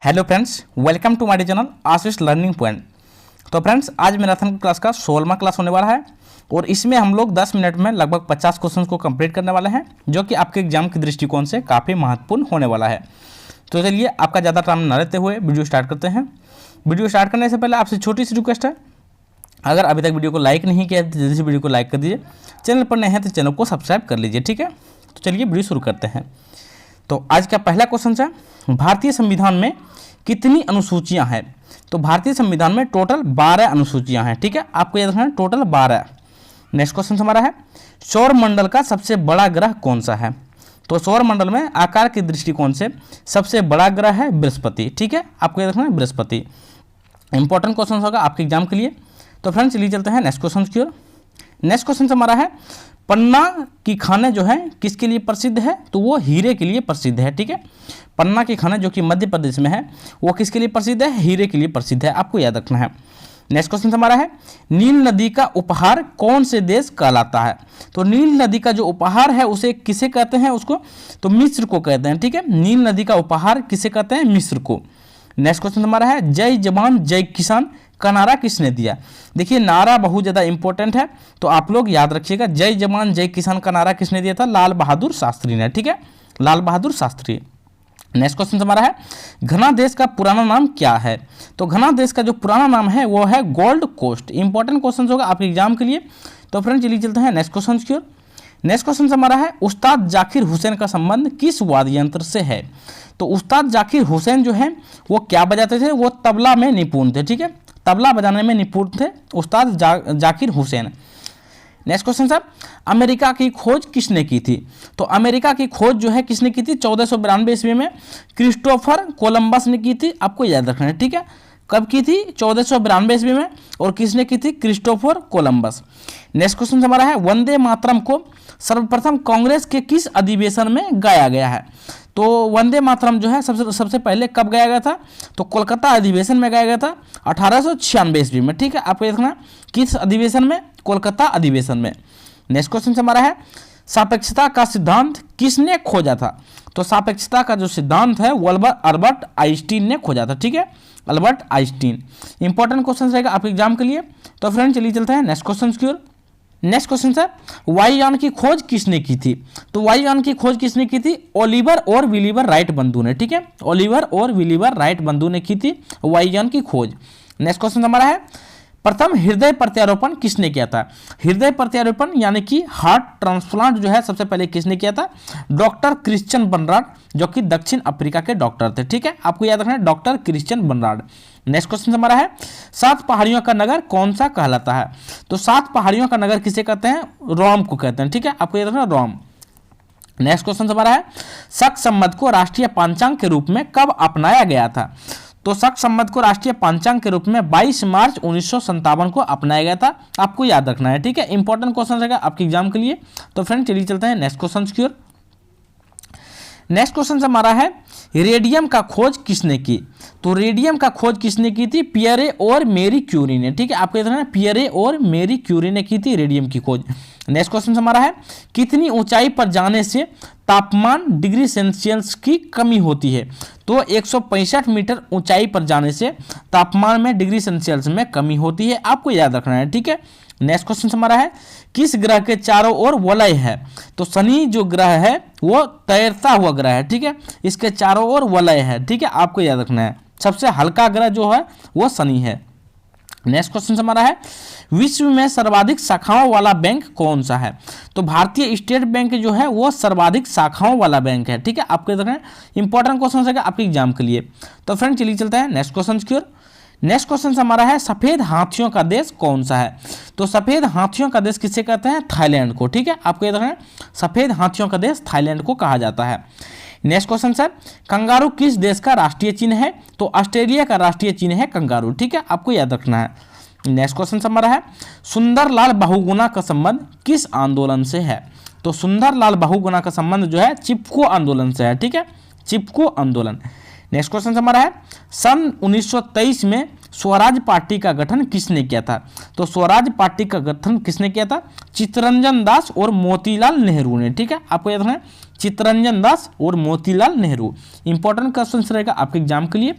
Hello friends, welcome to my channel Ashish learning point. तो friends, आज marathon class का 16वां क्लास होने वाला है और इसमें हम लोग 10 मिनट में लगभग 50 क्वेश्चंस को कंप्लीट करने वाले हैं, जो कि आपके एग्जाम के दृष्टिकोण से काफ़ी महत्वपूर्ण होने वाला है। तो चलिए, आपका ज़्यादा टाइम न लेते हुए वीडियो स्टार्ट करते हैं। वीडियो स्टार्ट करने से पहले आपसे छोटी सी रिक्वेस्ट है, अगर अभी तक वीडियो को लाइक नहीं किया तो जल्दी से वीडियो को लाइक कर दीजिए। चैनल पर नए हैं तो चैनल को सब्सक्राइब कर लीजिए, ठीक है। तो चलिए वीडियो शुरू करते हैं। तो आज का पहला क्वेश्चन है, भारतीय संविधान में कितनी अनुसूचियां हैं? तो भारतीय संविधान में टोटल 12 अनुसूचियां हैं, ठीक है। आपको याद रखना है टोटल 12। नेक्स्ट क्वेश्चन हमारा है, सौर मंडल का सबसे बड़ा ग्रह कौन सा है? तो सौर मंडल में आकार के दृष्टिकोण से सबसे बड़ा ग्रह है बृहस्पति, ठीक है। आपको याद रखना है बृहस्पति। इंपॉर्टेंट क्वेश्चन होगा आपके एग्जाम के लिए। तो फ्रेंड्स चलिए चलते हैं नेक्स्ट क्वेश्चन की ओर। नेक्स्ट क्वेश्चन हमारा है, पन्ना की खानें जो है किसके लिए प्रसिद्ध है? तो वो हीरे के लिए प्रसिद्ध है, ठीक है। पन्ना की खानें जो कि मध्य प्रदेश में है, वो किसके लिए प्रसिद्ध है? हीरे के लिए प्रसिद्ध है, आपको याद रखना है। नेक्स्ट क्वेश्चन हमारा है, नील नदी का उपहार कौन से देश कहलाता है? तो नील नदी का जो उपहार है उसे किसे कहते हैं? उसको तो मिस्र को कहते हैं, ठीक है। नील नदी का उपहार किसे कहते हैं? मिस्र को। नेक्स्ट क्वेश्चन हमारा है, जय जवान जय किसान का नारा किसने दिया? देखिए, नारा बहुत ज़्यादा इंपॉर्टेंट है, तो आप लोग याद रखिएगा। जय जवान जय किसान का नारा किसने दिया था? लाल बहादुर शास्त्री ने, ठीक है, लाल बहादुर शास्त्री। नेक्स्ट क्वेश्चन हमारा है, घना देश का पुराना नाम क्या है? तो घना देश का जो पुराना नाम है वो है गोल्ड कोस्ट। इंपॉर्टेंट क्वेश्चन होगा आपके एग्जाम के लिए। तो फ्रेंड चलिए चलते हैं नेक्स्ट क्वेश्चन की ओर। नेक्स्ट क्वेश्चन हमारा है, उस्ताद जाकिर हुसैन का संबंध किस वाद्य यंत्र से है? तो उस्ताद जाकिर हुसैन जो है वो क्या बजाते थे? वो तबला में निपुण थे, ठीक है, तबला बजाने में निपुण थे उस्ताद जाकिर हुसैन। नेक्स्ट क्वेश्चन साहब, अमेरिका की खोज किसने की थी? तो अमेरिका की खोज जो है किसने की थी? 1492 ईस्वी में क्रिस्टोफर कोलंबस ने की थी, आपको याद रखना है, ठीक है। कब की थी? 1492 ईस्वी में। और किसने की थी? Christopher Columbus. नेक्स्ट क्वेश्चन हमारा है, वंदे मातरम को सर्वप्रथम कांग्रेस के किस अधिवेशन में गाया गया है? तो वंदे मातरम जो है सबसे पहले कब गाया गया था? तो कोलकाता अधिवेशन में गाया गया था 1896 ईस्वी में, ठीक है। आपको याद रखना किस अधिवेशन में? कोलकाता अधिवेशन में। नेक्स्ट क्वेश्चन हमारा है, सापेक्षता का सिद्धांत किसने खोजा था? तो सापेक्षता का जो सिद्धांत है वो अल्बर्ट आइंस्टीन ने खोजा था, ठीक है, अल्बर्ट आइंस्टीन। इंपॉर्टेंट क्वेश्चन रहेगा आपके एग्जाम के लिए। तो फ्रेंड चलिए चलते हैं नेक्स्ट क्वेश्चन की ओर। नेक्स्ट क्वेश्चन है, वायुयान की खोज किसने की थी? तो वायुयान की खोज किसने की थी? ओलिवर और विलिबर राइट बंधु ने, ठीक है, ओलिवर और विलिबर राइट बंधु ने की थी वायुयान की खोज। नेक्स्ट क्वेश्चन हमारा है, प्रथम हृदय प्रत्यारोपण किसने किया था? हृदय प्रत्यारोपण यानी कि हार्ट ट्रांसप्लांट जो है सबसे पहले किसने किया था? डॉक्टर क्रिश्चियन बर्नार्ड, जो कि दक्षिण अफ्रीका के डॉक्टर थे, ठीक है। आपको याद रखना है doctor Christian Barnard. Next question हमारा है, 7 पहाड़ियों का नगर कौन सा कहलाता है? तो 7 पहाड़ियों का नगर किसे कहते हैं? रोम को कहते हैं, ठीक है। आपको याद रखना रोम। नेक्स्ट क्वेश्चन हमारा है, शक संवत को राष्ट्रीय पांचांग के रूप में कब अपनाया गया था? तो शक संवत को राष्ट्रीय पांचांग के रूप में 22 मार्च 1957 को अपनाया गया था, आपको याद रखना है, ठीक है। इंपॉर्टेंट क्वेश्चन रहेगा आपके एग्जाम के लिए। तो फ्रेंड चलिए चलते हैं नेक्स्ट क्वेश्चन की ओर। नेक्स्ट क्वेश्चन हमारा है, रेडियम का खोज किसने की? तो रेडियम का खोज किसने की थी? पियरे और मेरी क्यूरी ने, ठीक है। आपको याद रखना है पियरे और मेरी क्यूरी ने की थी रेडियम की खोज। नेक्स्ट क्वेश्चन हमारा है, कितनी ऊंचाई पर जाने से तापमान डिग्री सेल्सियस की कमी होती है? तो 165 मीटर ऊंचाई पर जाने से तापमान में डिग्री सेल्सियस में कमी होती है, आपको याद रखना है, ठीक है। नेक्स्ट क्वेश्चन हमारा है, किस ग्रह के चारों ओर वलय है? तो शनि जो ग्रह है वो तैरता हुआ ग्रह है, ठीक है, इसके चारों ओर वलय है, ठीक है, आपको याद रखना है। सबसे हल्का ग्रह जो है वो शनि है। नेक्स्ट क्वेश्चन हमारा है, विश्व में सर्वाधिक शाखाओं वाला बैंक कौन सा है? तो भारतीय स्टेट बैंक जो है वो सर्वाधिक शाखाओं वाला बैंक है, ठीक है। आपको याद रखना है, इंपॉर्टेंट क्वेश्चन है आपके एग्जाम के लिए। तो फ्रेंड चलिए चलते हैं नेक्स्ट क्वेश्चन की ओर। नेक्स्ट क्वेश्चन हमारा है, सफेद हाथियों का देश कौन सा है? तो सफेद हाथियों का देश किसे कहते हैं? थाईलैंड को, ठीक है। आपको याद रखना है सफेद हाथियों का देश थाईलैंड को कहा जाता है। नेक्स्ट क्वेश्चन सर, कंगारू किस देश का राष्ट्रीय चिन्ह है? तो ऑस्ट्रेलिया का राष्ट्रीय चिन्ह है कंगारू, ठीक है, आपको याद रखना है। नेक्स्ट क्वेश्चन हमारा है, सुंदरलाल बहुगुणा का संबंध किस आंदोलन से है? तो सुंदरलाल बहुगुणा का संबंध जो है चिपको आंदोलन से है, ठीक है, चिपको आंदोलन। नेक्स्ट क्वेश्चन हमारा है, सन 1923 में स्वराज पार्टी का गठन किसने किया था? तो स्वराज पार्टी का गठन किसने किया था? चित्तरंजन दास और मोतीलाल नेहरू ने, ठीक है। आपको याद रखना है चित्तरंजन दास और मोतीलाल नेहरू। इंपॉर्टेंट क्वेश्चन रहेगा आपके एग्जाम के लिए।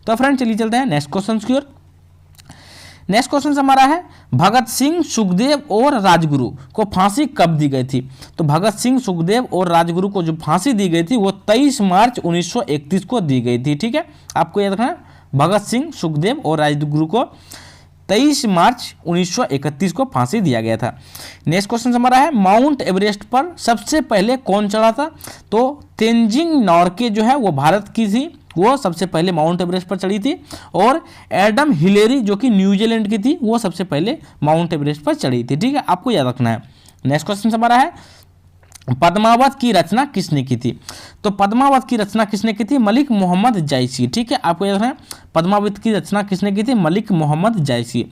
तो फ्रेंड चलिए चलते हैं नेक्स्ट क्वेश्चन की ओर। नेक्स्ट क्वेश्चन हमारा है भगत सिंह, सुखदेव और राजगुरु को फांसी कब दी गई थी? तो भगत सिंह, सुखदेव और राजगुरु को जो फांसी दी गई थी वो 23 मार्च 1931 को दी गई थी। ठीक है, आपको याद रखना है भगत सिंह, सुखदेव और राजगुरु को 23 मार्च 1931 को फांसी दिया गया था। नेक्स्ट क्वेश्चन हमारा है माउंट एवरेस्ट पर सबसे पहले कौन चढ़ा था? तो तेंजिंग नॉर्गे जो है वो भारत की थी, वो सबसे पहले माउंट एवरेस्ट पर चढ़ी थी। और एडम हिलेरी जो कि न्यूजीलैंड की थी वो सबसे पहले माउंट एवरेस्ट पर चढ़ी थी। ठीक है, आपको याद रखना है। नेक्स्ट क्वेश्चन हमारा है पद्मावत की रचना किसने की थी? तो पद्मावत की रचना किसने की थी? मलिक मोहम्मद जायसी। ठीक है, आपको याद रखना है पद्मावत की रचना किसने की थी? मलिक मोहम्मद जायसी।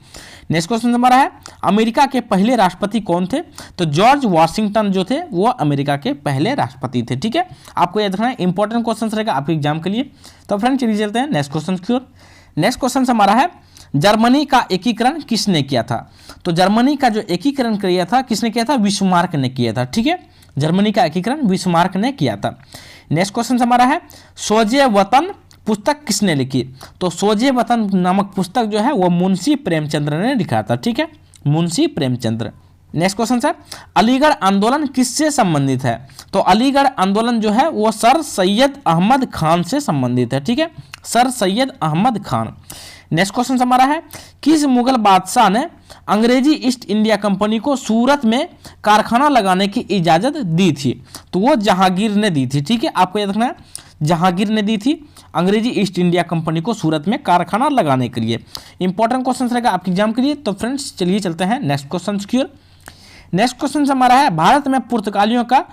नेक्स्ट क्वेश्चन हमारा है अमेरिका के पहले राष्ट्रपति कौन थे? तो जॉर्ज वाशिंगटन जो थे वो अमेरिका के पहले राष्ट्रपति थे। ठीक है, आपको याद रखना है, इंपॉर्टेंट क्वेश्चन रहेगा आपके एग्जाम के लिए। तो फ्रेंड चलिए चलते हैं नेक्स्ट क्वेश्चन की ओर। नेक्स्ट क्वेश्चन हमारा है जर्मनी का एकीकरण किसने किया था? तो जर्मनी का जो एकीकरण किया था किसने किया था? बिस्मार्क ने किया था। ठीक है, जर्मनी का एकीकरण बिस्मार्क ने किया था। नेक्स्ट क्वेश्चन हमारा है सोजे वतन पुस्तक किसने लिखी? तो सोजे वतन नामक पुस्तक जो है वो मुंशी प्रेमचंद्र ने लिखा था। ठीक है, मुंशी प्रेमचंद्र। नेक्स्ट क्वेश्चन है अलीगढ़ आंदोलन किससे संबंधित है? तो अलीगढ़ आंदोलन जो है वो सर सैयद अहमद खान से संबंधित है। ठीक है, sir Syed Ahmad Khan. Next question हमारा है किस मुगल बादशाह ने अंग्रेजी ईस्ट इंडिया कंपनी को सूरत में कारखाना लगाने की इजाज़त दी थी? तो वो जहांगीर ने दी थी। ठीक है, आपको याद रखना है जहांगीर ने दी थी अंग्रेजी ईस्ट इंडिया कंपनी को सूरत में कारखाना लगाने के लिए। इंपॉर्टेंट क्वेश्चन रहेगा आपके एग्जाम के लिए। तो फ्रेंड्स चलिए चलते हैं नेक्स्ट क्वेश्चन की ओर। नेक्स्ट क्वेश्चन हमारा है भारत में पुर्तगालियों का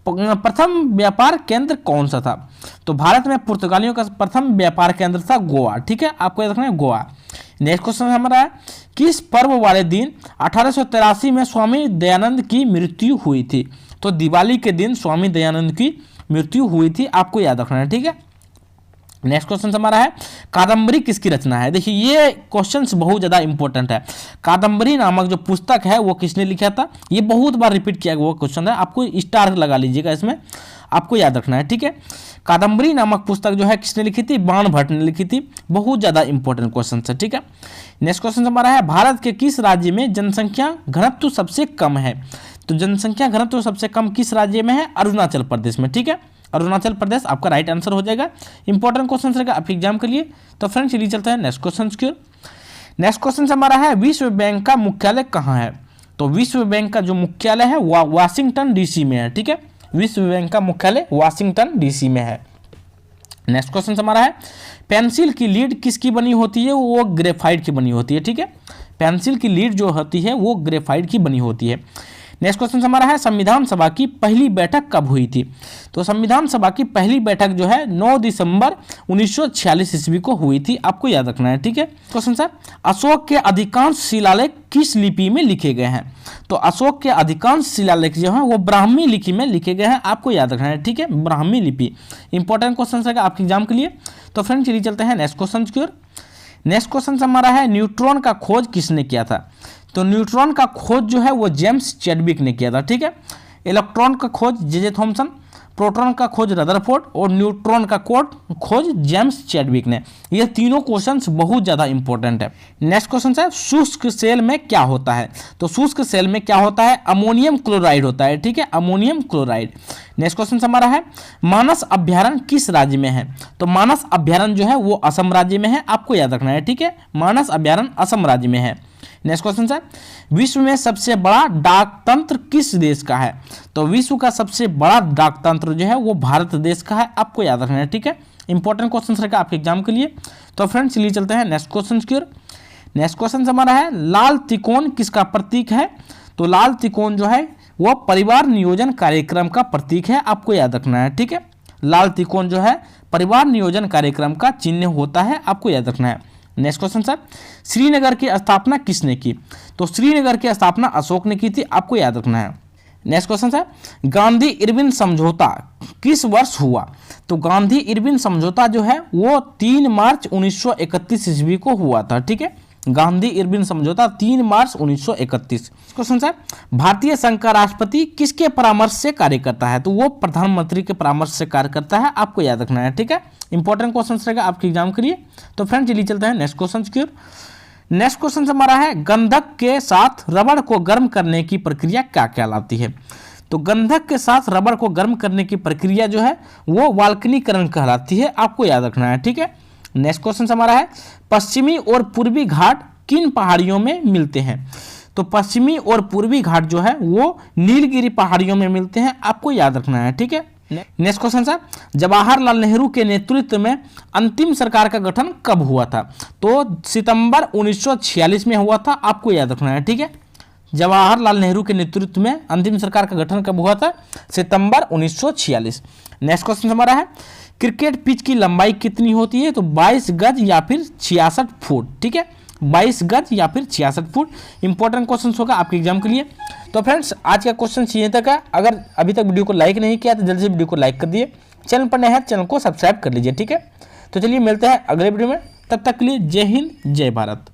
प्रथम व्यापार केंद्र कौन सा था? तो भारत में पुर्तगालियों का प्रथम व्यापार केंद्र था गोवा। ठीक है, आपको याद रखना है गोवा। नेक्स्ट क्वेश्चन हमारा है किस पर्व वाले दिन 1883 में स्वामी दयानंद की मृत्यु हुई थी? तो दिवाली के दिन स्वामी दयानंद की मृत्यु हुई थी, आपको याद रखना है। ठीक है, नेक्स्ट क्वेश्चन हमारा है कादम्बरी किसकी रचना है? देखिए ये क्वेश्चंस बहुत ज़्यादा इंपॉर्टेंट है। कादम्बरी नामक जो पुस्तक है वो किसने लिखा था? ये बहुत बार रिपीट किया हुआ क्वेश्चन है, आपको स्टार लगा लीजिएगा इसमें, आपको याद रखना है। ठीक है, कादम्बरी नामक पुस्तक जो है किसने लिखी थी? बाण भट्ट ने लिखी थी। बहुत ज़्यादा इंपॉर्टेंट क्वेश्चन है। ठीक है, नेक्स्ट क्वेश्चन हमारा है भारत के किस राज्य में जनसंख्या घनत्व सबसे कम है? तो जनसंख्या घनत्व सबसे कम किस राज्य में है? अरुणाचल प्रदेश में। ठीक है, अरुणाचल प्रदेश आपका राइट आंसर हो जाएगा। इंपॉर्टेंट क्वेश्चन रहेगा आपके एग्जाम के लिए। तो फ्रेंड्स चलिए चलते हैं नेक्स्ट क्वेश्चन की ओर। नेक्स्ट क्वेश्चन हमारा है विश्व बैंक का मुख्यालय कहाँ है? तो विश्व बैंक का जो मुख्यालय है वो वाशिंगटन डीसी में है। ठीक है, विश्व बैंक का मुख्यालय वाशिंगटन डीसी में है। नेक्स्ट क्वेश्चन हमारा है पेंसिल की लीड किसकी बनी होती है? वो ग्रेफाइट की बनी होती है। ठीक है, पेंसिल की लीड जो होती है वो ग्रेफाइट की बनी होती है। नेक्स्ट क्वेश्चन हमारा है संविधान सभा की पहली बैठक कब हुई थी? तो संविधान सभा की पहली बैठक जो है 9 दिसंबर 1946 ईस्वी को हुई थी, आपको याद रखना है। ठीक है, क्वेश्चन सर अशोक के अधिकांश शिलालेख किस लिपि में लिखे गए हैं? तो अशोक के अधिकांश शिलालेख जो है वो ब्राह्मी लिपि में लिखे गए हैं, आपको याद रखना है। ठीक है, ब्राह्मी लिपि। इंपॉर्टेंट क्वेश्चन रहेगा आपके एग्जाम के लिए। तो फ्रेंड चलिए चलते हैं नेक्स्ट क्वेश्चन की ओर। नेक्स्ट क्वेश्चन हमारा है न्यूट्रॉन का खोज किसने किया था? तो न्यूट्रॉन का खोज जो है वो जेम्स चैडविक ने किया था। ठीक है, इलेक्ट्रॉन का खोज जे थॉमसन, प्रोटॉन का खोज रदरफोर्ड और न्यूट्रॉन का खोज जेम्स चैडविक ने। ये तीनों क्वेश्चंस बहुत ज़्यादा इंपॉर्टेंट है। नेक्स्ट क्वेश्चन है शुष्क सेल में क्या होता है? तो शुष्क सेल में क्या होता है? अमोनियम क्लोराइड होता है। ठीक है, अमोनियम क्लोराइड। नेक्स्ट क्वेश्चन हमारा है मानस अभ्यारण्य किस राज्य में है? तो मानस अभ्यारण्य जो है वो असम राज्य में है, आपको याद रखना है। ठीक है, मानस अभ्यारण्य असम राज्य में है। नेक्स्ट क्वेश्चन है विश्व में सबसे बड़ा डाकतंत्र किस देश का है? तो विश्व का सबसे बड़ा डाकतंत्र जो है वो भारत देश का है, आपको याद रखना है। ठीक है, इंपॉर्टेंट क्वेश्चन रहेगा आपके एग्जाम के लिए। तो फ्रेंड्स चलिए चलते हैं नेक्स्ट क्वेश्चन की ओर। नेक्स्ट क्वेश्चन हमारा है लाल त्रिकोण किसका प्रतीक है? तो लाल त्रिकोण जो है वो परिवार नियोजन कार्यक्रम का प्रतीक है, आपको याद रखना है। ठीक है, लाल त्रिकोण जो है परिवार नियोजन कार्यक्रम का चिन्ह होता है, आपको याद रखना है। नेक्स्ट क्वेश्चन सर श्रीनगर की स्थापना किसने की? तो श्रीनगर की स्थापना अशोक ने की थी, आपको याद रखना है। नेक्स्ट क्वेश्चन है गांधी इरविन समझौता किस वर्ष हुआ? तो गांधी इरविन समझौता जो है वो 3 मार्च 1931 ईस्वी को हुआ था। ठीक है, गांधी इरविन समझौता 3 मार्च 1931। क्वेश्चन है भारतीय संघ का राष्ट्रपति किसके परामर्श से कार्य करता है? तो वो प्रधानमंत्री के परामर्श से कार्य करता है, आपको याद रखना है, ठीक है। इंपॉर्टेंट क्वेश्चन रहेगा आपके एग्जाम के लिए। तो फ्रेंड चलिए चलते हैं नेक्स्ट क्वेश्चन की ओर। नेक्स्ट क्वेश्चन हमारा है गंधक के साथ रबड़ को गर्म करने की प्रक्रिया क्या कहलाती है? तो गंधक के साथ रबड़ को गर्म करने की प्रक्रिया जो है वो वाल्कनीकरण कहलाती है, आपको याद रखना है, ठीक है। नेक्स्ट क्वेश्चन हमारा है पश्चिमी और पूर्वी घाट किन पहाड़ियों में मिलते हैं? तो पश्चिमी और पूर्वी घाट जो है वो नीलगिरी पहाड़ियों में मिलते हैं, आपको याद रखना है, ठीक है। नेक्स्ट क्वेश्चन है जवाहरलाल नेहरू के नेतृत्व में अंतिम सरकार का गठन कब हुआ था? तो सितंबर 1946 में हुआ था, आपको याद रखना है, ठीक है। जवाहरलाल नेहरू के नेतृत्व में अंतिम सरकार का गठन कब हुआ था? सितंबर 1946। नेक्स्ट क्वेश्चन हमारा है क्रिकेट पिच की लंबाई कितनी होती है? तो 22 गज या फिर 66 फुट, ठीक है, 22 गज या फिर 66 फुट। इंपॉर्टेंट क्वेश्चन होगा आपके एग्जाम के लिए। तो फ्रेंड्स आज का क्वेश्चन यहीं तक है। अगर अभी तक वीडियो को लाइक नहीं किया तो जल्दी से वीडियो को लाइक कर दिए, चैनल पर नए हैं चैनल को सब्सक्राइब कर लीजिए, ठीक है। तो चलिए मिलते हैं अगले वीडियो में, तब तक के लिए जय हिंद जय भारत।